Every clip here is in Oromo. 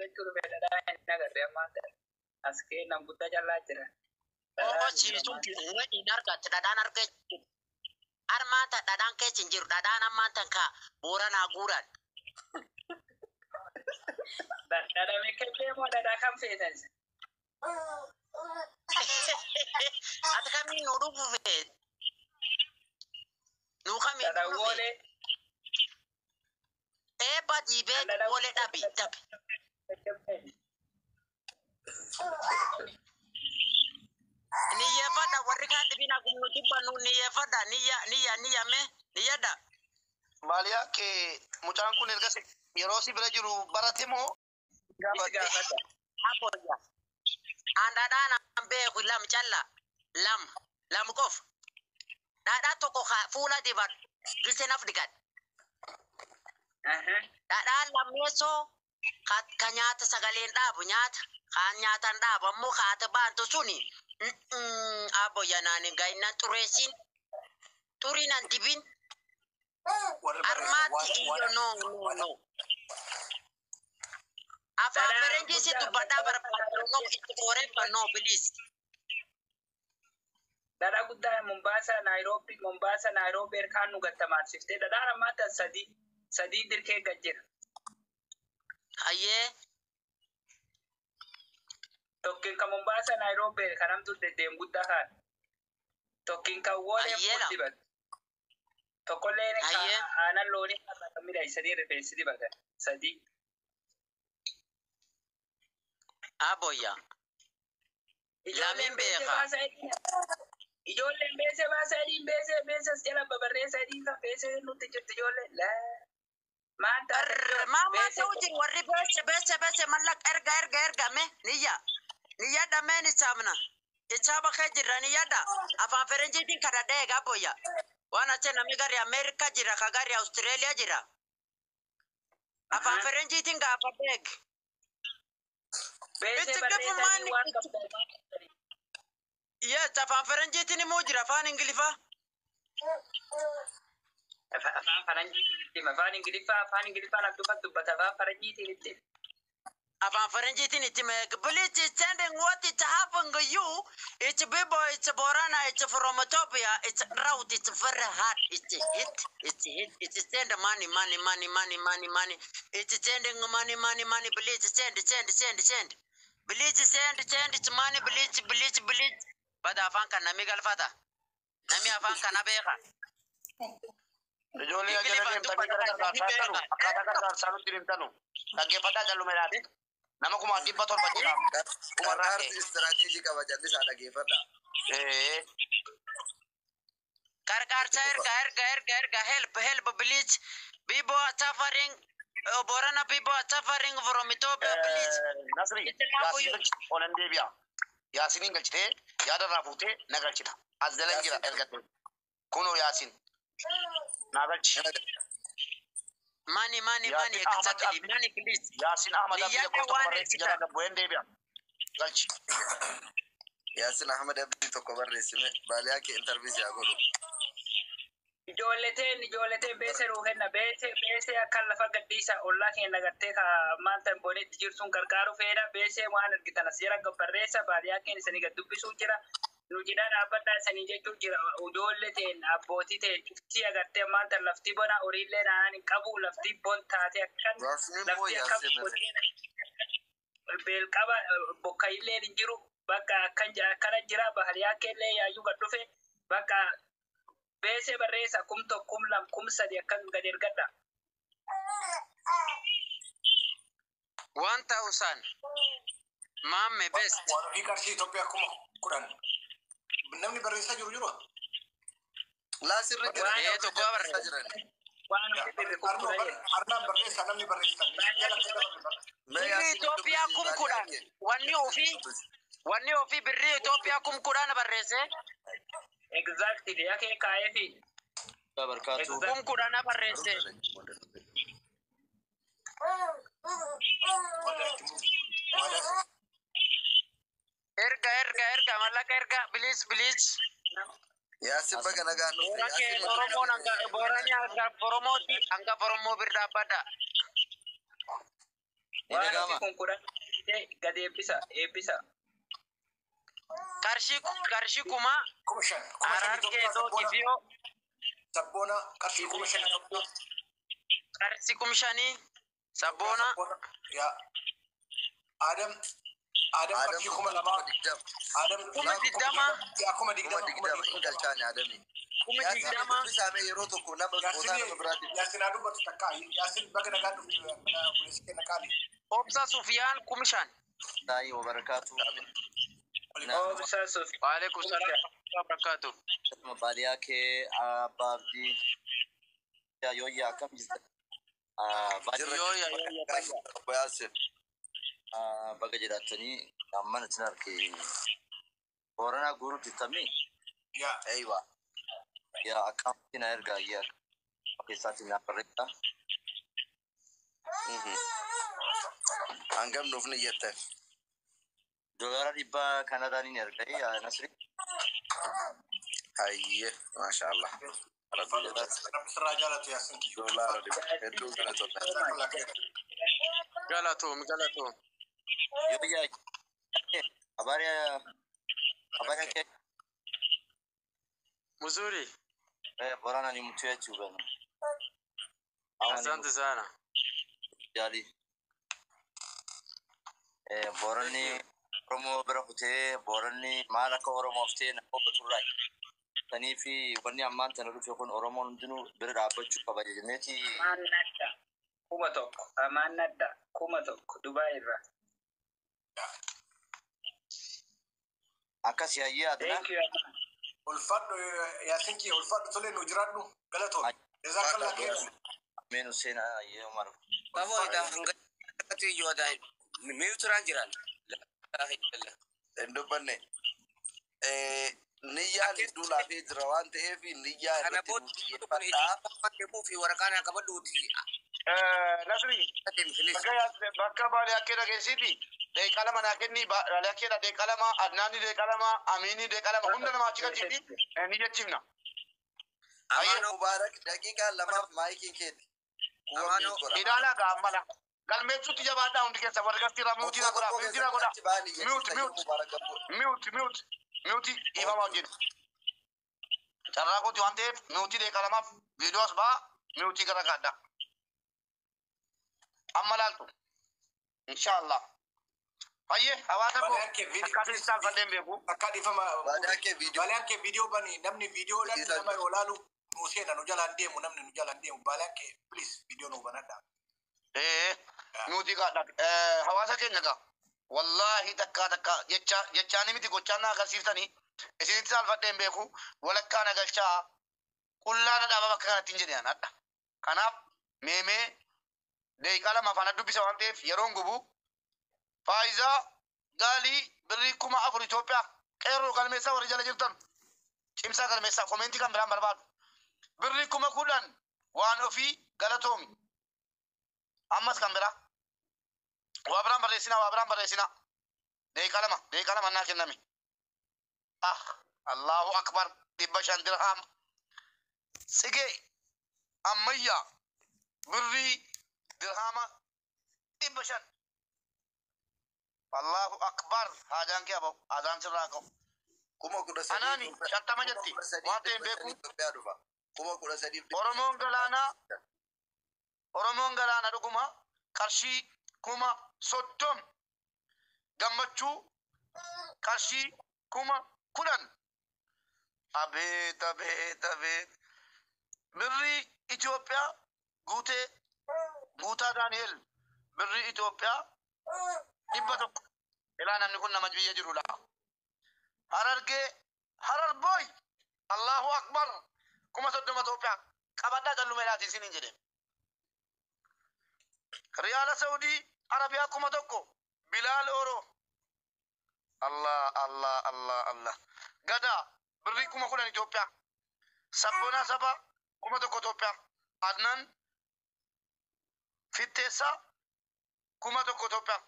beektu dhufee hin agarre ammaan ta'e. As kee nam guddaa callaa jira. Oo ciisuun hin argatti dhadhaan argachuu. Armaata dhadhaan keessa hin jiru dhadhaan ammaan tan kaa booranaa guuran. Dhadhaa meeqallee moo dhadhaa kam feetan? Ati kamiin nu dhufu feet? Nu kamiin Dhadhaa dhufu woolee. Eebba diibee woolee dhabi dhabi. Niyyeffadha warri kaan dhibina gumnu dubbannu niyyeffadha niyyame niyyadha. Maaliyaa kee mucaan kun erga yeroo si bira jiru barate moo? Gaafadha. Aboyya. Dhadhaan an beeku lam calla lam qof. Dhadhaa tokko fuula diban giseenaf digan. Dhadhaan lammeessoo ka nyaata sagaleen dhaabu nyaata kaan nyaatan dhaabu ammoo kaata baantu suni. Aboyya naani gainna xureessin xuriinan dibin. Armaati iyo no. Afaan Faranjiisi dubbadhaa barbaadu no itti fooreffannoo please. Dhadhaa guddaa Mombasa Nairobi erkaan nu gattamaarsiftee dhadhaan ammaa tan sadii dirqee gad jira. Hayyee. Tokkin ka Mombasa Nairobi kanamtu deddeem guddaa kaan. Tokkin ka woolee dibat. Tokkollee ka aanan loonii kan midhaysanii rifeensi dibatan sadii. Aboyya. Lamin beeka. Ijoolleen beese baasaa adiin beesas jala babarreessa adiin kan beese nutti jirti ijoolleen. Maama ta'u jiru warri beese mallaqa erga me niyyadha meen isaamna. Isaaba kee jirra niyyadha. Afaan Faranjiitiin kadhadhee egaa aboyya. Waan achi namni gari Ameerikaa jira ka gari Awustiraaliyaa jira. Afaan Faranjiitiin gaafadhee eeg. Beese barreessanii waan qabdan. Yes, afaan Faranjiitiin immoo jira afaan Ingiliffaa. Afaan Faranjiitiin afaan Ingiliffaan abduufat dubbata afaan Faranjiitiin itti. Afaan Faranjiitiin itti meeqa. Please it's sending what it happened to you. It's Bibo, it's Borana, it's from Ethiopia, it's route, it's very hard. It's hit. It's send money. It's sending money. Please send. Please send it's money. Please. Bada afaan kan nami galfata. Nami afaan kan abeeka. Ijoollee ajaa'ibaa deemtanii akkaataa gargaarsaa nutti himtanu. Dhaggeeffadhaa jallumeedhaati. Nama kuma 700 jira. Gargaarsi istiraatiijii qaba jallisaa dhaggeeffadhaa. Gargaarsa erga help please. People are suffering. Borana people are suffering from Ethiopia please. Nasri, Yaasiin olan deebi'a. Yaasiin galchitee yaada irraa fuutee na galchita. As dalan jira ergattee. Kunoo Yaasiin. Na galchi. Money, exactly. Money, please. Yasin Ahmad Abdi tokko barreessi jala gabbu'een deebi'a. Galchi. Yasin Ahmad Abdi tokko barreessime baaliyaa kee intarviisii haa godhu. Ijoolleteen beese ruuhenna beese akka lafa gaddiisa ollaa keenya gartee ka maanta bonetti jirtuun gargaaru feena beese waan argitan as jala barreessa baaliyaa keenya isanii gad dubbisuu jira. Nu jidhaa dhaabbadhaa isanii jechuun jira ijoolleteen abbootii ta'e cuftii agartee maanta lafti bona horiillee naannoo hin qabu lafti bon taate akkan lafti akka beelqaba bokkaillee hin jiru bakka akkana jira baaliyaa keellee yaayyuu gad dhufe bakka beese barreessa kum tokko kum lam kum sadi akkan gad ergadha. 1000 Mamme best. Warri qarshii Itoophiyaa kuma 10. Namni barreessaa jiru. Laasirra jira. Tokko barreessaa jiran. Arnaan barreessaa namni barreessaa. Birri Itoophiyaa kum 10. Wanni ofii birri Itoophiyaa kum 10 barreesse. Exactly. Yake kaayefi. Barkaatu. Kum 10 barreesse. Erga mallaqa erga please. Yasin baga nagaan dhufe. Borani anga Oromoo birraa badda. Waan nuti kun kudhan gad eebbisa. qarshii kuma Kuma shan. Arargee Tookiifiyoo Sabboona qarshii kuma shan qabdu. qarshii kuma shanii sabboona Yaa. Adam qarshii kuma lama. Adam kuma digdama yaa kuma Kuma digdama. digdama hin galchaane Adami. kuma Yaasin digdama dubbisaame yeroo tokko nama gootaa nama biraatti. Yaasin haa dubbatu takkaa. Yaasin bakka nagaa dhufti mana buleessi kenna qaali. Obsa Sufiyaan kuma shan. Daa'ii wabarakaatu. Obsa Sofi. Waalaikum salaam wa barakatuh. Baaliyaa kee abbaa abdii yooyyaa akkam jirta? Yooyyaa. Baga jedhattanii ammana isin arge Booranaa guuruutti tammi Yaa. eeywa yaa akkamitti na ergaa yaa keessaatti na barreessa. Hangam nuuf ni jettan. Dolara dhibba Kanadaan ni ergaa Nasri. Hayyee maasha Allah. Sirraa jaalatu yaasin kiyyu. Dolara dhibba hedduu galatoomna. Galatoom. Yooyyaa habari yake Mzuri. Booranaa ni mtu yetu bana. Asante sana. Jali. Boorani Oromoo bira kutee Boorani maal akka Oromoof ta'e na qophaturraa. Kaniifi wanni ammaan tana dhufe kun Oromoon hundinuu bira dhaabbachuu qaba jenneeti. Amaannadda kuma tokko Dubaay irraa. Akkas yaayyaa adna. Thank you. Ulfadhu yaasin kiyyu ulfadhu tolee nu jiraadhu galatoom. Jazakallah khairan. Ameen Hussein ayyee Umar. Babo ida ngati yoda mi turan jiran. Dubbanne. Niyyaa hedduu laafee jira waan ta'eef niyyaa Kana irratti booda nuti kun xiyyeeffadhaa. fi waraqaan qabaduuti. Nasri. Bakka baaliyaa kee dhageessiti. Deeqala manaa kenni baaliyaa kee deeqalama Adnaani deeqalama Amiini deeqalama hunda namaa achi galchiti ni jechifna. Ayyo Mubarak daqiiqaa lamaaf maayikiin keeti. Ilaalaa gaammala. Galmeessuutti jabaadhaa hundi keessa warra gartiira miutii na godhaa miutii na godhaa. Miutii dhiifamaa hojjetu. Carraa kooti waan ta'eef miutii deeqalamaaf viidiyoos ba'a miutii gara gaaddaa. Amma laaltu. Inshaallah. Hayyee hawaasa koo akkasiin isaan kanneen beeku. Akka dhiifama. Baaliyaa kee viidiyoo bani namni viidiyoodhaan nama yoo laalu nu seena nu jalaan deemu namni nu jalaan deemu baaliyaa kee please viidiyoo nu banadhaa. Nuti gaadha. Hawaasa keenya gaa. Wallahi takka jechaani miti gochaan na agarsiiftanii isinitti saalfadheen beeku walakkaa na galchaa qullaana dhaaba bakka kanatti hin jedhan adda. Kanaaf meemee deeqaa lama afaan dubbisa waan ta'eef yeroon gubu faayizaa gaalii birrii 4,000 Itoophiyaa qeerroo galmeessaa warri jala jirtan cimsaa galmeessaa koomeentii kan biraan barbaadu birrii 10,000 waan ofii galatoomi ammas kan biraa waa biraan barreessinaa deeqaa lama naa kenname Allahu akbar 500 dirham sige ammayyaa birrii dirhama 500 Allahu akbar hajaan kee abaw adaan sirraa ka'u kuma 13 anaani shantama jetti waan ta'een beeku kuma 13 Oromoon galaana dhuguma qarshii 30 gammachuu qarshii 10,000 abeet birrii Itoophiyaa guutaa Daani'el birrii Itoophiyaa 100 ilaa namni kun nama biyya jirudha. Harar boy Allahu akbar 30 Itoophiyaa qabadhaa callumeedhaatiin siniin jedhe. Riyaala Saudii Arabiyaa 1,000 Bilaal Oro Allah Gadaa birrii 10,000 Itoophiyaa Sabboonaa Saba 1,000 Itoophiyaa Adnaan Fitteessaa 1,000 Itoophiyaa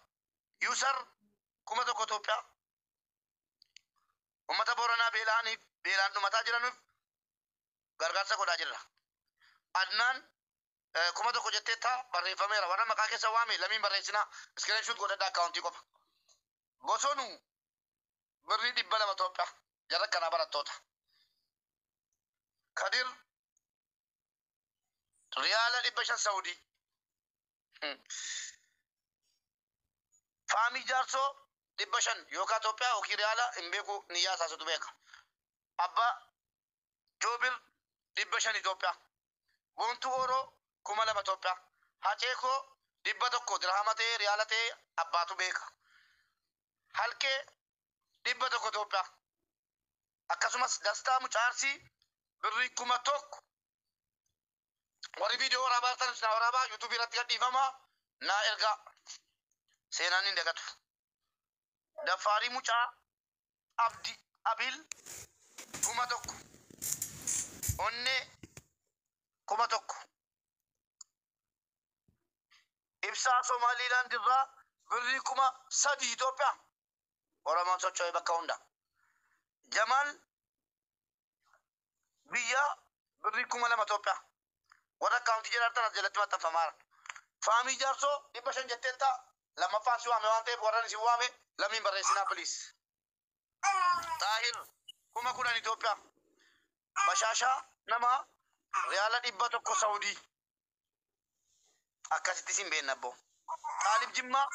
Yusar 1,000 Itoophiyaa ummata Booranaa beelaan dhumataa jiraniif gargaarsa godhaa jirra. Adnaan kuma tokko jetteetta barreeffameera warra maqaa keessa waame lamiin barreessina iskiriin shuut godhadha akkaawuntii qofa bosonu birrii 200 Itoophiyaa jarra kana barattoota kadir riyaala 500 Saudi faamii jaarsoo 500 yookaan Itoophiyaa yookiin riyaala hin beeku niyyaa isaasutu beeka abbaa joobir 500 Itoophiyaa boontuu oroo 2,000 Itoophiyaa haceekoo 100 dirhama ta'ee riyaala ta'ee abbaatu beeka halkee 100 Itoophiyaa akkasumas dastaa mucaarsii birrii 1,000 warri viidiyoo waraabaa tanis na waraabaa yuutuubii irratti gadhiifamaa naa ergaa seenaan hin dagatu daffaarii mucaa abdi abil 1,000 onnee 1,000 ibsaa Somaaliilaand irraa birrii 3,000 Itoophiyaa Oromoon socho'ee bakka hunda Jamaal biyyaa birrii 2,000 Itoophiyaa warra akkaawuntii jedhamtan as jalatti maxxanfamaara faamii jaarsoo 500 jetteetta lammaffaan si waame waan ta'eef warran isin waame lamiin barreessinaa piliis Taahir 10,000 Itoophiyaa bashaashaa namaa riyaala 100 Saudii akkasitti isin beekna abbo Xaalib Jimmaa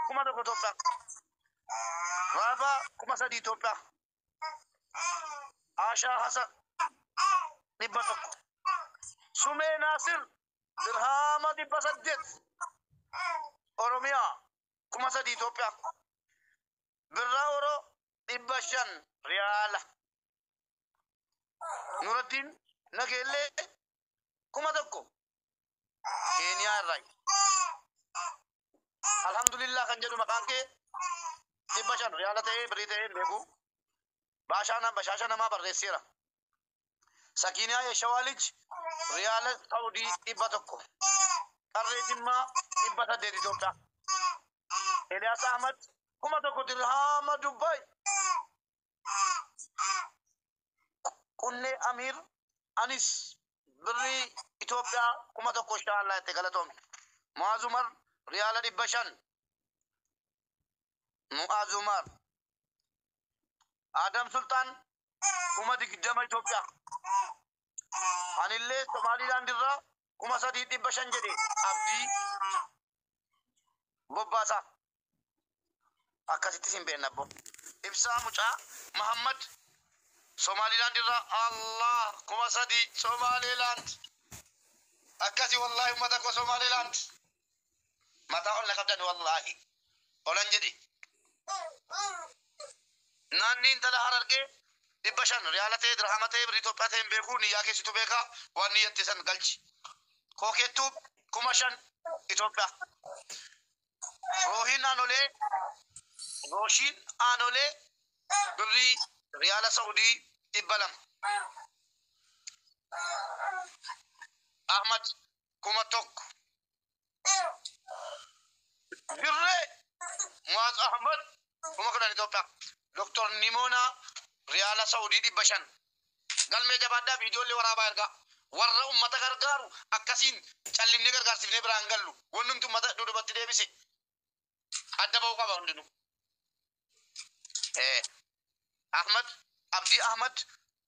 1,000 Itoophiyaa Raafaa 3,000 Itoophiyaa Aashaa Hasan 100 Sumee Naasir dirhama 800 Oromiyaa 3,000 Itoophiyaa Birraa Oroo 500 riyaala Nurattiin Nageellee 1,000 Keeniyaa irraa alhamdulillah kan jedhu maqaan kee 500 riyaala ta'ee birrii ta'ee beeku bashaasha namaa barreesseera Sakiiniyaa Yeshawaalij riyaala Saudii 100 Qarree Jimmaa 800 Itoophiyaa Eliyaas Ahmad 1,000 dirhama Dubaay Qunnee Amiir Anis birrii Itoophiyaa 1,000 inshallah itti galatoomne Mu'aaz Umar riyaala 500 Mu'aaz Umar Adam Sultan 20,000 Itoophiyaa anillee Somaaliilaand irraa 3,500 jedhe abdii bobbaasaa akkasitti sin beekna abbo ibsaa mucaa Muhammad Somaaliilaand irraa Allah 3,000 Somaaliilaand akkasi wallahi ummata ko Somaaliilaand mataa ol qabdan wallahi olan jedhe naanni intala Harargee 500 riyaala ta'ee dirhama ta'ee birrii Itoophiyaa ta'een beekuu niyyaa keessitu beekaa waan niyyatte san galchi kookettuu 5,000 Itoophiyaa rooshiin aanolee birrii riyaala Saudii 200 Ahmad 1,000 Dirree Mu'aaz Ahmad 10,000 Itoophiyaa Dr. Nimona riyaala Saudii 500 galmee jabaadhaa viidiyoollee waraabaa ergaa warra ummata gargaaru akkasiin callinne gargaarsifnee biraan gallu wannumti ummata dudubatti deebise adda ba'uu qaba hundinuu Ahmad Abdii Ahmad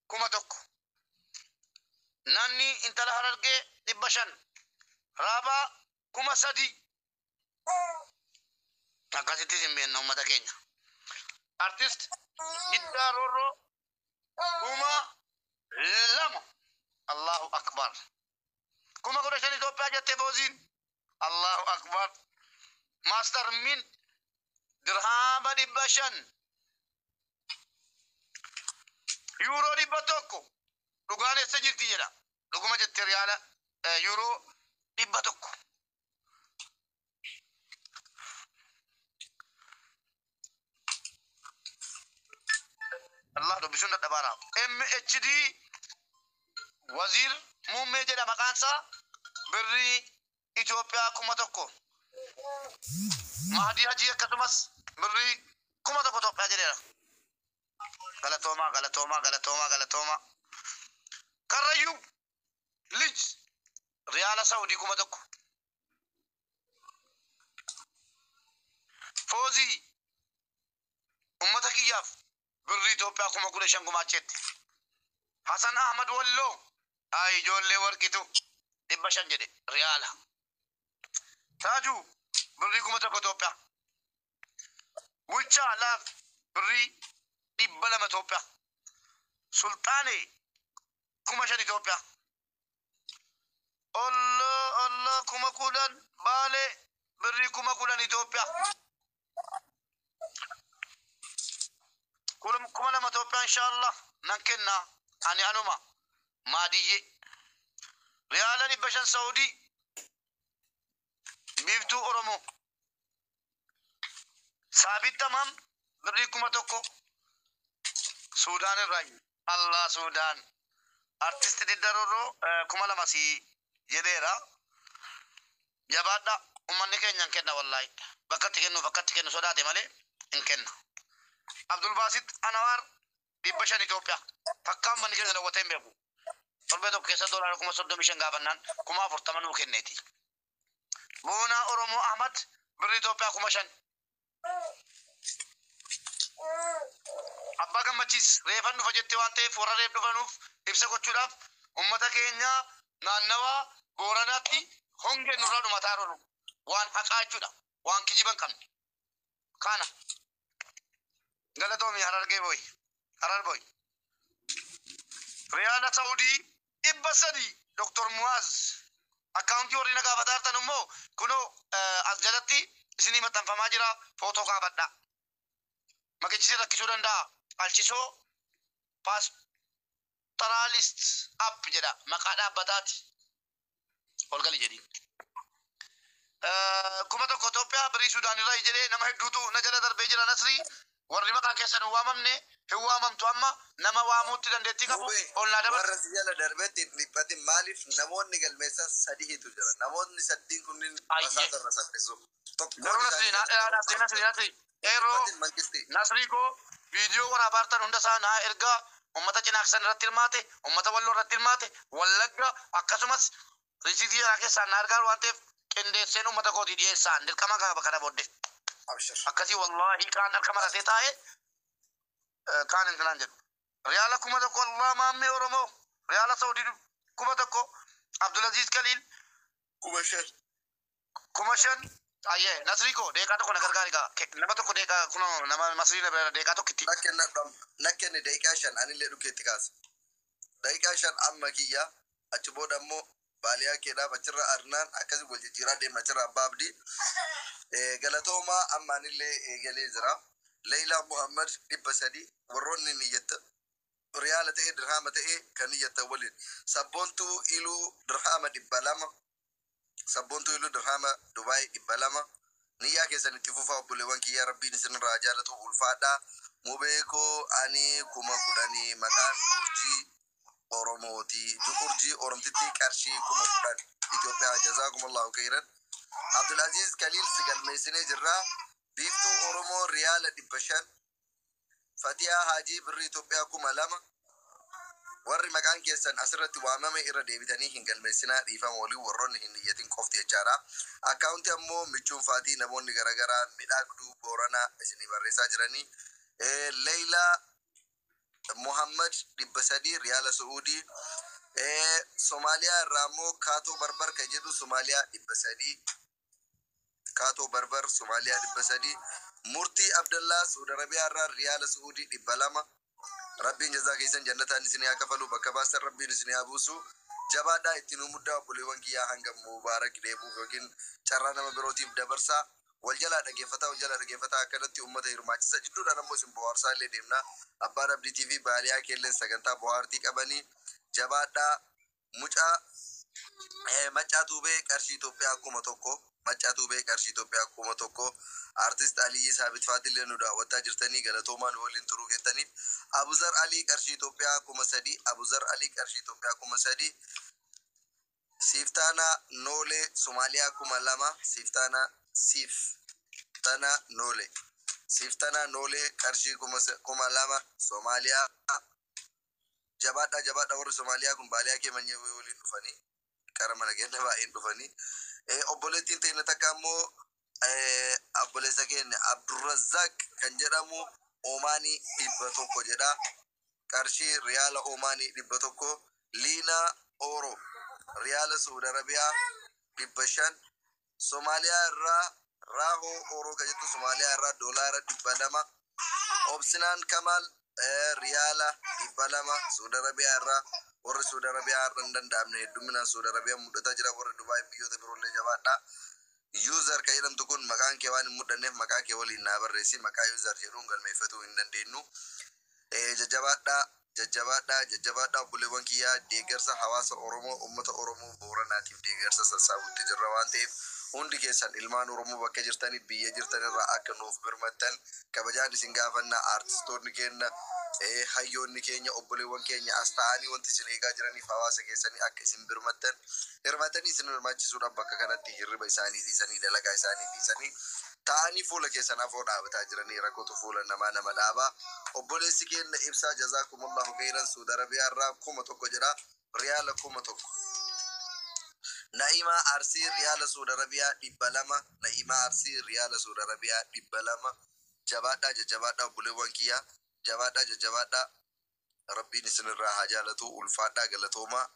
1,000 naanni intala Harargee 500 Raabaa 3,000 akkasitti sin beekna ummata keenya artist Hiddaa Roorroo 2,000 Allahu akbar 15,000 Itoophiyaa jettee booziin Allahu akbar Master Min dirhama 500 Euro 100 dhugaan eessa jirti jedha dhuguma jettee riyaala Euro 100 Allah dubbisuun dadhabaara MHD wazir muummee jedha maqaansaa birrii Itoophiyaa 1,000 Mahdi Hajii akkasumas birrii 1,000 Itoophiyaa jedheera galatooma Karrayyuu Lij ريال سعودي كما تكو فوزي أمتك ياف بري توبيا كما كل شنكو ماتشت حسن أحمد ولو أي جولي وركتو دبشان جدي ريال تاجو بري كما تكو توبيا ويتشا لا بري دبلا ما توبيا سلطاني كما شدي توبيا الله الله كما كولان بالي بري كما كولان إثيوبيا كما لما توبيا إن شاء الله نكنا أني أنوما ما دي ريالا نبشان سعودي بيفتو أورمو ثابت تمام بري كما توكو سودان الرأي الله سودان artist di daroro kuma lama si jedera jabada ummanni keenya kenna wallahi bakkatti kennu sodaate male in kenna Abdul Basit Anwar dibashan Ethiopia takka manni keenya dawwateen beeku torbe tokko keessa doolaara 35 gaafannan 40 nu kenneeti Buna Oromo Ahmad birri Ethiopia 5 Abba gammachis reefan dhufa jettee waan ta'eef warra reef dhufanuuf ibsa gochuudhaaf ummata keenya naannawa Booranaatti honge nurraa dhumataa jiru waan haqaa jechuudha waan kijiban qabne kana galatoomi harar boy Riyaala Saudi Ibbasadi Dr. Muaz akkauntii warri na gaafatartan immoo kuno as jalatti isinii maxxanfamaa jira footoo kaafadha Makichisi rakkisuu danda'a alchisoo pastoralist app jedha maqaa dhaabbataati olgali jedhi kuma tokko Itoophiyaa birii Suudaan irraa jedhee nama hedduutu na jala darbee jira Nasrii warri maqaa keessan hin waamamne hin waamamtu amma nama waamuutti dandeettii qabu ollaa dabar warra si jala darbeetti dhiphati maaliif namoonni galmeessan sadiitu jira namoonni saddiin kunniin basaasarra saphisu tokko Nasrii Ero Nasriko video warabartan hunda sana erga ummata cinaaksan irratti hirmaate ummata walloo irratti hirmaate wallagga akkasumas risiitii irraa keessaan argaan waan ta'eef qindeesseen ummata kootii dhiyeessaan dirqama kana booddee akkasii wallahi kaan harka maratee taa'e kaan intinaan jedhu riyaala kuma tokko Allah maammee Oromoo riyaala Saudii kuma tokko Abdulaziz Khalil kuma shan Aye, Nasriko, deka to kona gargari ka. Nama to deka kuno nama masri na deka to kiti. Nakken deka shan ani le duketti kas. Deka shan amma kiyya achi boda mo baliya keda bachira arnan akasi bolje jira de machira babdi. Galatoma amma ni le gele zira. Leila Muhammad Ibbasadi warronni niyyata. Riyala ta'e dirhama ta'e kan niyyata walin. Sabbontu ilu dirhama dibbalama. Sabbontu ilu dirhama Dubai ibbalama niyya keessan itti fufa obboleewwan kiyya rabbiin isin irraa jaalatu ulfaadha mubeeko ani kuma kudhanii maqaan urjii Oromooti urjii Oromtitti qarshii kuma kudhan Itoophiyaa jazaakumullahu khairan Abdulaziz Khalil sigalmeessinee jirra biiftuu Oromoo riyaala 500 Fatiyaa Haajii birri Itoophiyaa 2000 warri maqaan keessan asirratti waamame irra deebitanii hin galmeessinaa dhiifama walii warroonni hin niyyatin qofti jechaadha akkaawunti ammoo michuun faatii namoonni garagaraa midhaagduu Booranaa isinii barreessaa jiranii Leila Muhammad 300 riyaala Saudi Somaaliyaa irraa ammoo Kaatoo Barbar kan jedhu Somaaliyaa 300 Kaatoo Barbar Somaaliyaa 300 Murtii Abdallaa Saudi Arabiyaa irraa riyaala Saudi 200 Rabbiin jazaa keessan jannataan isin haa kafalu bakka baasan rabbiin isin haa buusu jabaadhaa ittiin muddaa obboleewwan kiyyaa hanga mubaarak deebuuf yookiin carraa nama birootiif dabarsaa wal jalaa dhageeffataa akkanatti uummata hirmaachisa jidduudhaan ammoo isin bohaarsaa illee deemna abbaan abdii TV baaliyaa keelleen sagantaa bohaartii qabanii jabaadhaa mucaa maccaa tuubee qarshii Itoophiyaa 1,000 maccaa tuubee qarshii Itoophiyaa 1,000 artist Ali Sabit Fadil nu daawwataa jirtanii galatoomaan waliin turuu keessaniif Abuzar Ali qarshii Itoophiyaa 3,000 Abuzar Ali qarshii Itoophiyaa 3,000 Siftana Nole Somaaliyaa 2,000 Siftana Nole qarshii 2,000 Somaaliyaa jabaadha warri Somaaliyaa kun baaliyaa kee manyee waliin dhufanii qaramana kenna baay'een dhufanii obboleettiin ta'e takka ammoo obboleessa keenya Abdurrazzaq kan jedhamu Omaanii 100 jedha. Qarshii riyaala Omaanii 100. Liina Oro riyaala Saudi Arabiyaa 500. Somaaliyaa irraa Raahoo Oro kan jettu Somaaliyaa irraa doolaara 200. Obsinaan Kamal riyaala 200 Saudi Arabiyaa irraa. Warri Saudi Arabiyaa irraa hin danda'amne hedduminaan Saudi Arabiyaa mudataa jira. Warri Dubaay biyyoota biroollee jabaadha. User kan jedhamtu kun maqaan kee waan hin muddanneef maqaa kee waliin naa barreessi. Maqaa user jedhuun galmeeffatuu hin dandeenyu. Jajjabaadha obboleewwan kiyyaa deeggarsa hawaasa Oromoo uummata Oromoo Booranaatiif deeggarsa sassaabutti jirra waan ta'eef hundi keessan ilmaan Oromoo bakka jirtanii biyya jirtan irraa akka nuuf birmattan kabajaan isin gaafanna. Artistoonni keenya hayyoonni keenya obboleewwan keenya as ta'anii wanti isin eegaa jiraniif hawaasa keessanii akka isin birmattan hirmaatanii isin hirmaachisuudhaaf bakka kanatti hirriba isaanii dhiisanii dalagaa isaanii dhiisanii ta'anii fuula keessan afoo dhaabataa jiranii rakkootu fuula nama dhaabaa. Obboleessi keenya Ibsaa jazaakumullahu khairan Saudi Arabiyaa irraa 1,000 jedha. Riyaala 1,000. Na'imaa Arsii riyaala Saudi Arabiyaa 200. Na'imaa Arsii riyaala Saudi Arabiyaa 200. Jajjabaadha obboleewwan kiyyaa. Jajjabaadha. Rabbiin isinirraa haa jaalatu. Ulfaadhaa galatoomaa.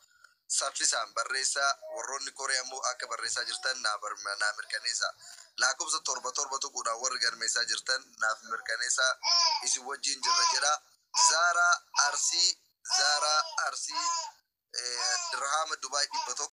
Saffisaan barreessaa. Warroonni Koree ammoo akka barreessaa jirtan naa mirkaneessa. Lakkoofsa 7 tuquudhaan warri galmeessaa jirtan naaf mirkaneessa. Isin wajjin jirra jedha. Zaaraa Arsii dirhama Dubaay 100.